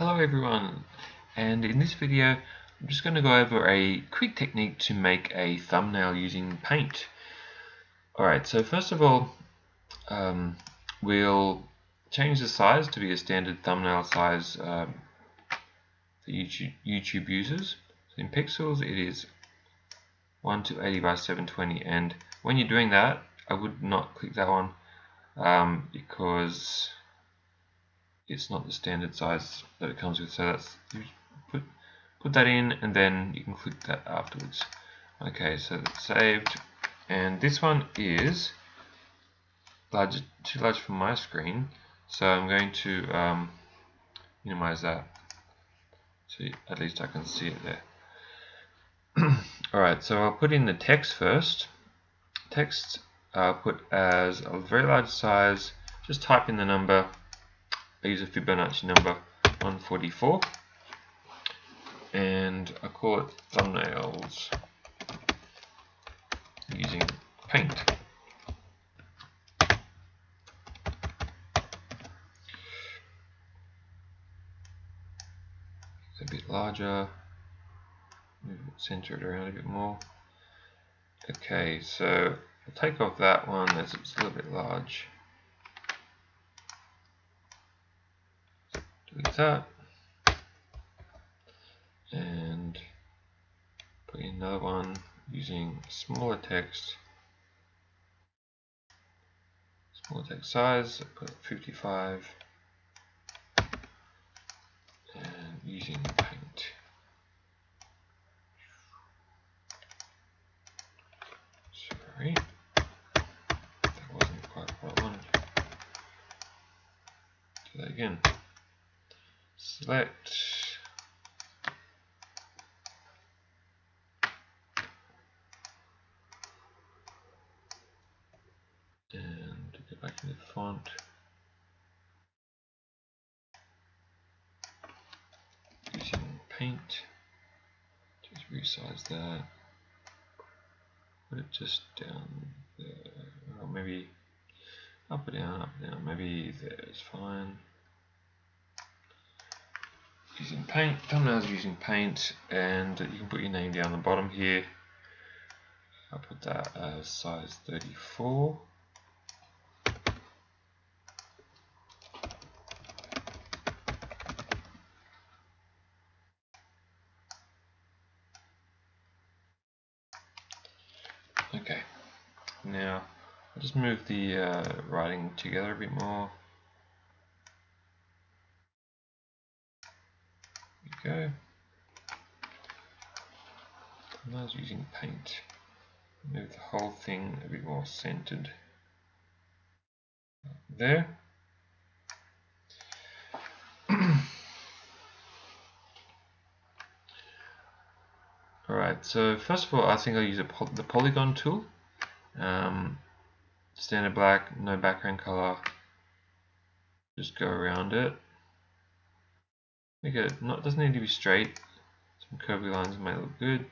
Hello everyone, and in this video I'm just going to go over a quick technique to make a thumbnail using Paint. Alright, so first of all we'll change the size to be a standard thumbnail size that YouTube uses. So in pixels it is 1:80 by 720, and when you're doing that I would not click that one because it's not the standard size that it comes with. So that's, you put that in and then you can click that afterwards. Okay, so that's saved, and this one is too large for my screen, so I'm going to minimize that so at least I can see it there. Alright, so I'll put in the text first. Text I'll put as a very large size. Just type in the number. I use a Fibonacci number 144, and I call it thumbnails using Paint. A bit larger, center it around a bit more. Okay, so I'll take off that one as it's a little bit large. Delete that, and put in another one using smaller text size. I put 55, and using Paint. Sorry, that wasn't quite what I wanted. Do that again. Select, and go back to the font. Using Paint, just resize that. Put it just down there, or maybe up or down, maybe there's fine. Using Paint, thumbnails using Paint, and you can put your name down the bottom here. I'll put that as size 34. Okay, now I'll just move the writing together a bit more. There we go. Thumbnails using Paint. Move the whole thing a bit more centered. There. Alright, so first of all I think I'll use the polygon tool. Standard black, no background color. Just go around it. Make it doesn't need to be straight. Some curvy lines might look good.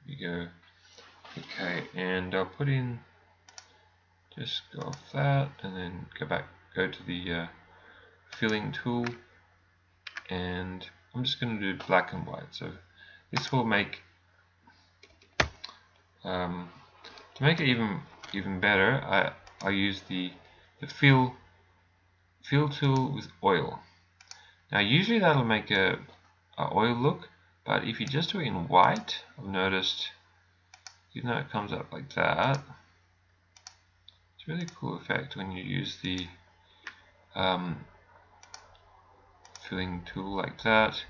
There you go. Okay, and I'll put in, just go off that, and then go to the filling tool, and I'm just going to do black and white. So this will make, to make it even better, I use the fill tool with oil. Now usually that'll make a oil look, but if you just do it in white, I've noticed, even though it comes up like that, it's a really cool effect when you use the filling tool like that.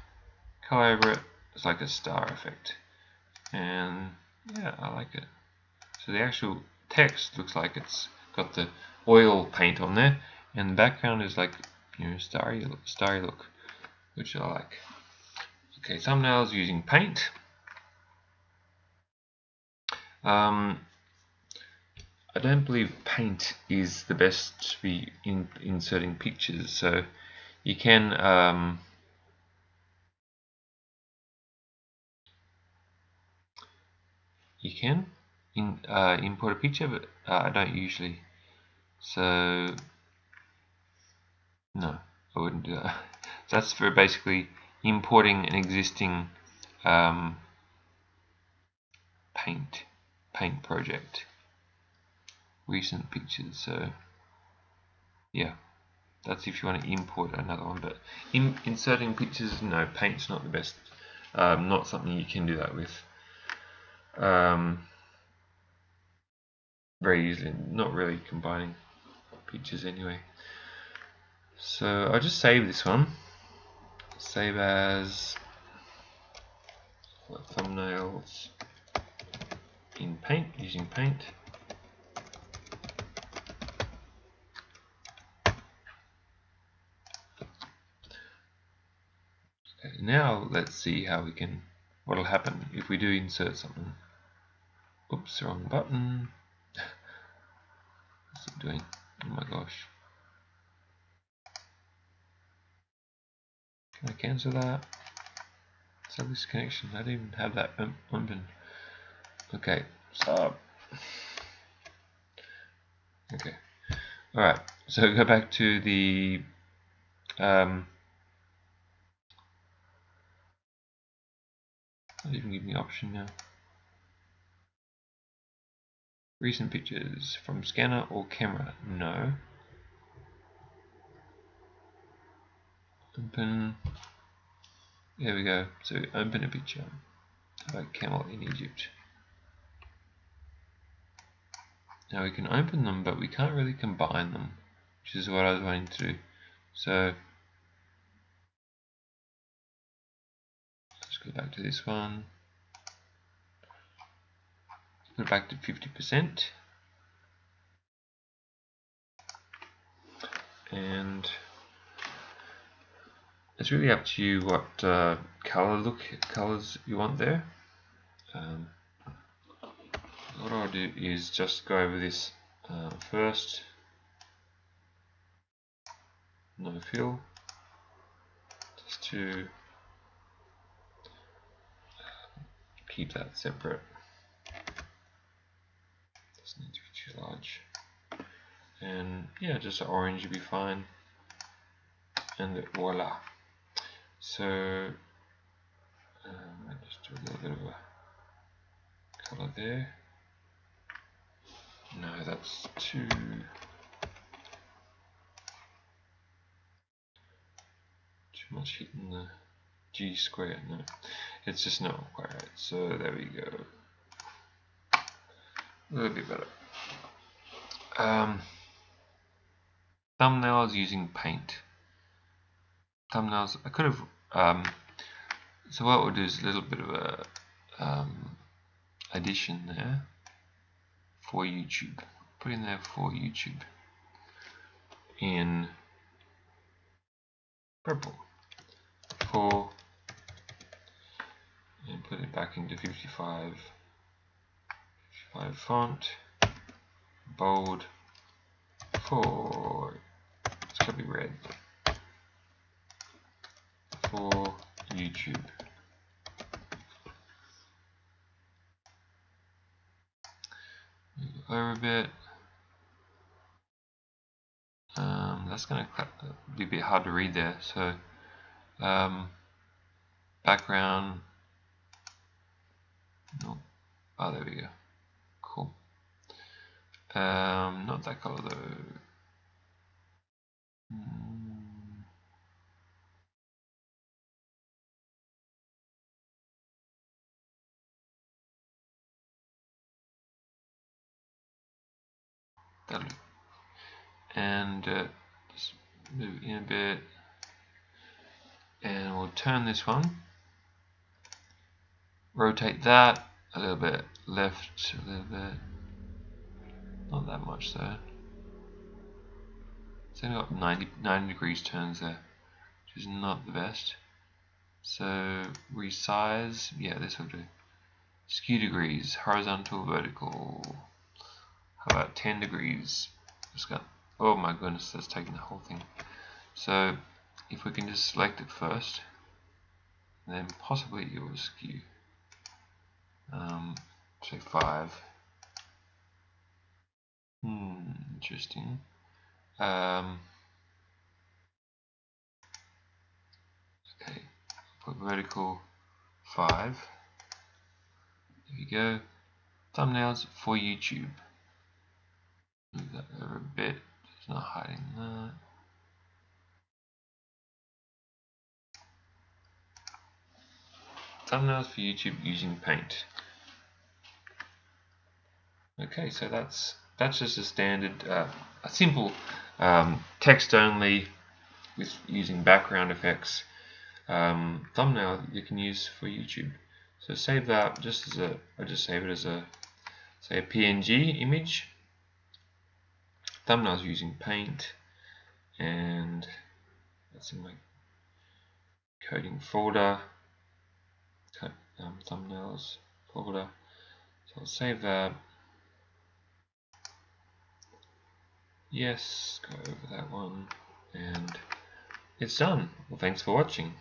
Color over it, it's like a star effect, and yeah, I like it. So the actual text looks like it's got the oil paint on there, and the background is like, starry look, which I like. Okay, thumbnails using Paint. I don't believe Paint is the best to be inserting pictures, so you can import a picture, but I don't usually. So No, I wouldn't do that. So that's for basically importing an existing paint project. Recent pictures. So yeah, that's if you want to import another one. But inserting pictures, no, Paint's not the best. Not something you can do that with. Very easily. Not really combining pictures anyway. So I'll just save this one. Save as thumbnails in Paint, using Paint. Okay, now let's see how we can, what'll happen if we do insert something. Oops, wrong button. What's it doing? Oh my gosh. Can I cancel that? So this connection, I didn't even have that open. Okay, stop. Okay, alright, so go back to the not even give me option now. Recent pictures from scanner or camera? No. Open. There we go. So open a picture of a camel in Egypt. Now we can open them, but we can't really combine them, which is what I was wanting to do. So let's go back to this one. Put it back to 50%. And it's really up to you what colors you want there. What I'll do is just go over this first. No fill, just to keep that separate. Doesn't need to be too large. And yeah, just orange would be fine. And voila. So I just do a little bit of a color there. No, that's too much hitting the G square. No, it's just not quite right. So there we go. A little bit better. Thumbnails using Paint. Thumbnails. I could have. So what we'll do is a little bit of a addition there for YouTube. Put in there for YouTube in purple. And put it back into 55 font, bold, for, it's gotta be red, for YouTube. Move over a bit. That's gonna be a bit hard to read there. So background. No. Oh, there we go. Cool. Not that color though. That'll do. And just move in a bit, and we'll turn this one. Rotate that a little bit left, a little bit. Not that much though. It's only got 90 degrees turns there, which is not the best. So resize, yeah, this will do. Skew degrees, horizontal, vertical. How about 10 degrees? Just got, oh my goodness, that's taking the whole thing. So if we can just select it first, then possibly it will skew. Say 5. Interesting. put vertical 5. There you go. Thumbnails for YouTube. Move that over a bit. It's not hiding that. Thumbnails for YouTube using Paint. Okay, so that's just a standard, a simple text only with using background effects thumbnail you can use for YouTube. So save that just as I just save it as a PNG image. Thumbnails using Paint, and that's in my coding folder. Thumbnails folder. So I'll save that. Yes, go over that one, and it's done. Well, thanks for watching.